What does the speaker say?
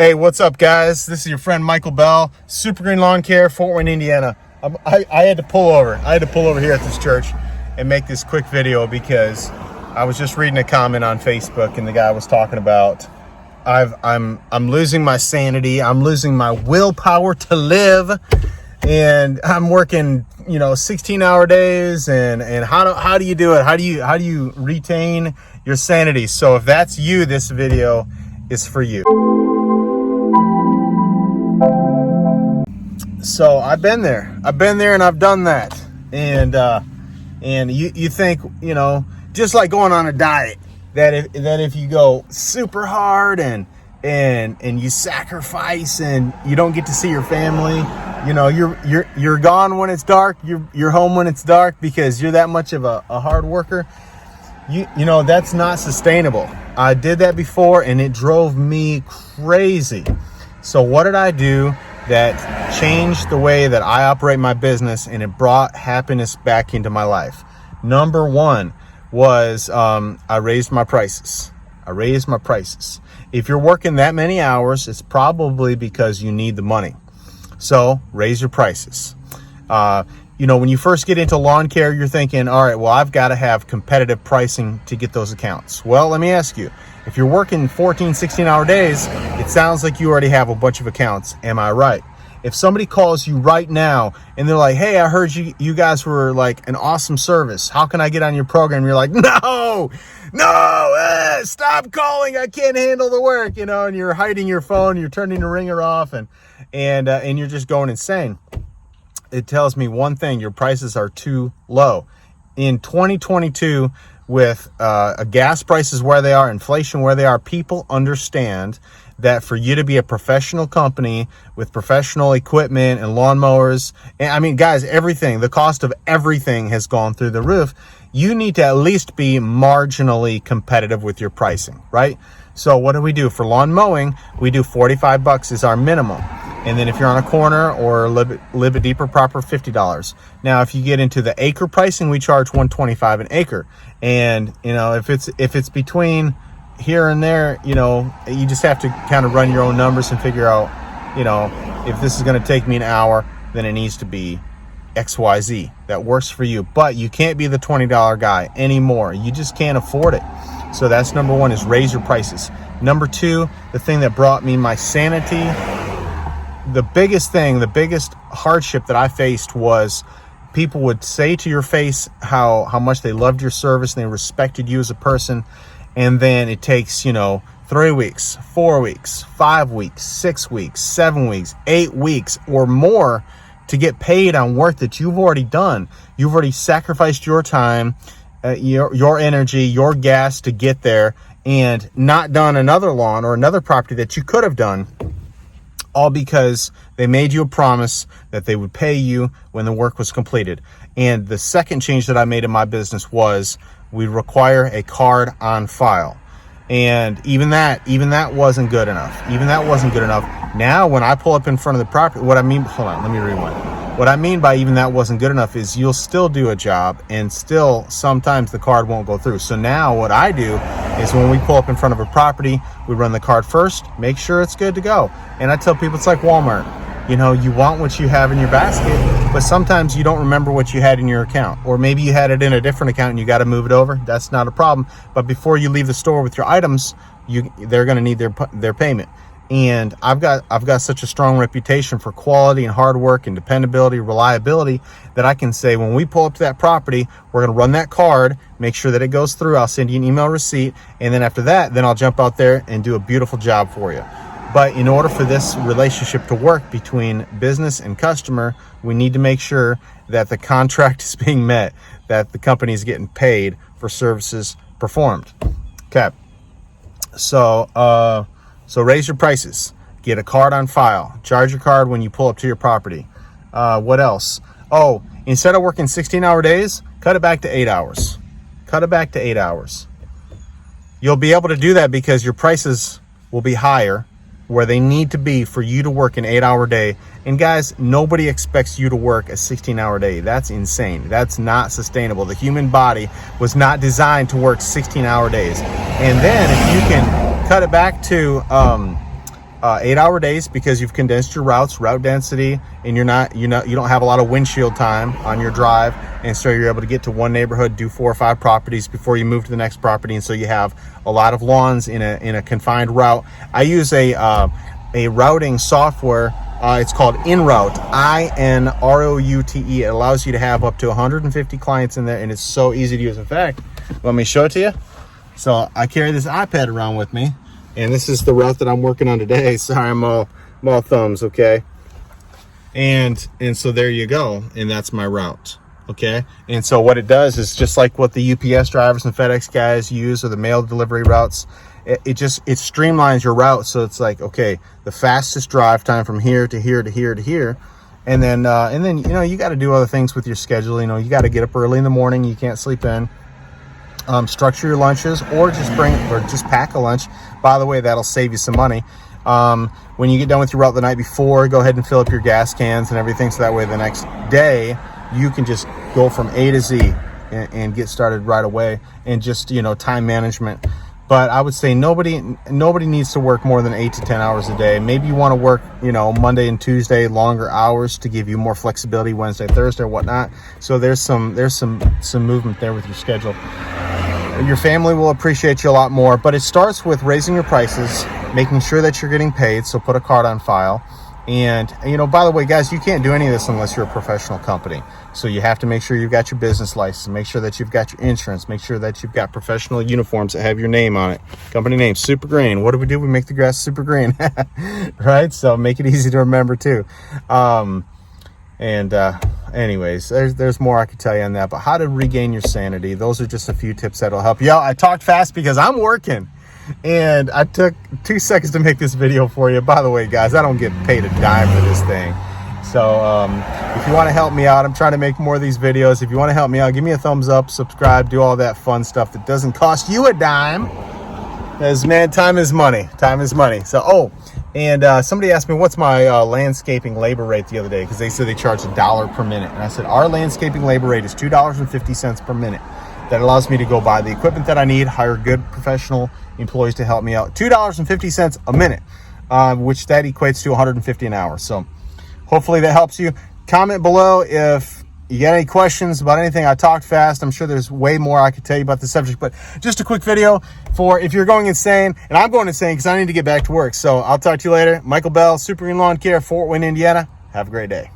Hey, what's up, guys? This is your friend Michael Bell, Super Green Lawn Care, Fort Wayne, Indiana. I had to pull over. I had to pull over here at this church and make this quick video because I was just reading a comment on Facebook, and the guy was talking about I'm losing my sanity. I'm losing my willpower to live, and I'm working 16-hour days. And how do you do it? How do you retain your sanity? So if that's you, this video is for you. So I've been there and I've done that. And you think, just like going on a diet, that if you go super hard and you sacrifice and you don't get to see your family, you're gone when it's dark, you're home when it's dark because you're that much of a hard worker. That's not sustainable. I did that before and it drove me crazy. So what did I do that changed the way that I operate my business, and it brought happiness back into my life? Number one was I raised my prices. If you're working that many hours, it's probably because you need the money. So raise your prices. When you first get into lawn care, you're thinking, all right, well, I've got to have competitive pricing to get those accounts. Well, let me ask you, if you're working 14, 16-hour days, it sounds like you already have a bunch of accounts. Am I right? If somebody calls you right now and they're like, hey, I heard you guys were like an awesome service. How can I get on your program? You're like, no, stop calling. I can't handle the work, and you're hiding your phone, you're turning the ringer off, and you're just going insane. It tells me one thing: your prices are too low. In 2022, with gas prices where they are, inflation where they are, people understand that for you to be a professional company with professional equipment and lawnmowers, and I mean, guys, everything, the cost of everything has gone through the roof. You need to at least be marginally competitive with your pricing, right? So what do we do for lawn mowing? We do $45 is our minimum. And then if you're on a corner or a little bit deeper proper, $50. Now, if you get into the acre pricing, we charge $125 an acre. And, if it's between here and there, you just have to kind of run your own numbers and figure out, if this is going to take me an hour, then it needs to be XYZ that works for you. But you can't be the $20 guy anymore. You just can't afford it. So that's number one, is raise your prices. Number two, the thing that brought me my sanity, the biggest hardship that I faced was people would say to your face how much they loved your service and they respected you as a person. And then it takes, 3 weeks, 4 weeks, 5 weeks, 6 weeks, 7 weeks, 8 weeks or more to get paid on work that you've already done. You've already sacrificed your time, your energy, your gas to get there, and not done another lawn or another property that you could have done, all because they made you a promise that they would pay you when the work was completed. And the second change that I made in my business was we require a card on file. And even that wasn't good enough. Now, when I pull up in front of the property, let me rewind. What I mean by even that wasn't good enough is you'll still do a job and still sometimes the card won't go through. So now what I do is when we pull up in front of a property, we run the card first, make sure it's good to go. And I tell people it's like Walmart. You want what you have in your basket, but sometimes you don't remember what you had in your account. Or maybe you had it in a different account and you got to move it over. That's not a problem. But before you leave the store with your items, they're going to need their payment. And I've got such a strong reputation for quality and hard work and dependability, reliability, that I can say when we pull up to that property, we're going to run that card, make sure that it goes through. I'll send you an email receipt. And then after that, then I'll jump out there and do a beautiful job for you. But in order for this relationship to work between business and customer, we need to make sure that the contract is being met, that the company is getting paid for services performed. Okay. So raise your prices. Get a card on file. Charge your card when you pull up to your property. What else? Oh, instead of working 16-hour days, cut it back to 8 hours. You'll be able to do that because your prices will be higher where they need to be for you to work an 8-hour day. And guys, nobody expects you to work a 16-hour day. That's insane. That's not sustainable. The human body was not designed to work 16-hour days. And then if you can cut it back to 8-hour days because you've condensed your route density, and you don't have a lot of windshield time on your drive, and so you're able to get to one neighborhood, do 4 or 5 properties before you move to the next property, and so you have a lot of lawns in a confined route. I use a routing software. It's called InRoute, INROUTE. It allows you to have up to 150 clients in there, and it's so easy to use. In fact, let me show it to you. So I carry this iPad around with me, and this is the route that I'm working on today. Sorry, I'm all thumbs, okay? And so there you go, and that's my route, okay? And so what it does is just like what the UPS drivers and FedEx guys use, or the mail delivery routes. It streamlines your route, so it's like, okay, the fastest drive time from here to here to here to here, and then you got to do other things with your schedule. You got to get up early in the morning. You can't sleep in. Structure your lunches, or just pack a lunch. By the way, that'll save you some money. When you get done with your route the night before, go ahead and fill up your gas cans and everything, so that way the next day you can just go from A to Z and get started right away, and just time management. But I would say nobody needs to work more than 8 to 10 hours a day. Maybe you want to work, Monday and Tuesday, longer hours to give you more flexibility, Wednesday, Thursday, or whatnot. So there's some movement there with your schedule. Your family will appreciate you a lot more, but it starts with raising your prices, making sure that you're getting paid. So put a card on file. And, by the way, guys, you can't do any of this unless you're a professional company. So you have to make sure you've got your business license, make sure that you've got your insurance, make sure that you've got professional uniforms that have your name on it. Company name, Super Green. What do? We make the grass super green, right? So make it easy to remember too. Anyways, there's more I could tell you on that, but how to regain your sanity. Those are just a few tips that'll help you out. I talked fast because I'm working. And I took 2 seconds to make this video for you. By the way, guys, I don't get paid a dime for this thing. So if you want to help me out, I'm trying to make more of these videos. If you want to help me out, give me a thumbs up, subscribe, do all that fun stuff that doesn't cost you a dime. Because, man, time is money. Time is money. So, somebody asked me, what's my landscaping labor rate the other day? Because they said they charge $1 per minute. And I said, our landscaping labor rate is $2.50 per minute. That allows me to go buy the equipment that I need, hire good professional employees to help me out. $2.50 a minute, which that equates to $150 an hour. So hopefully that helps you. Comment below if you got any questions about anything. I talked fast. I'm sure there's way more I could tell you about the subject, but just a quick video for if you're going insane, and I'm going insane because I need to get back to work. So I'll talk to you later. Michael Bell, Super Green Lawn Care, Fort Wayne, Indiana. Have a great day.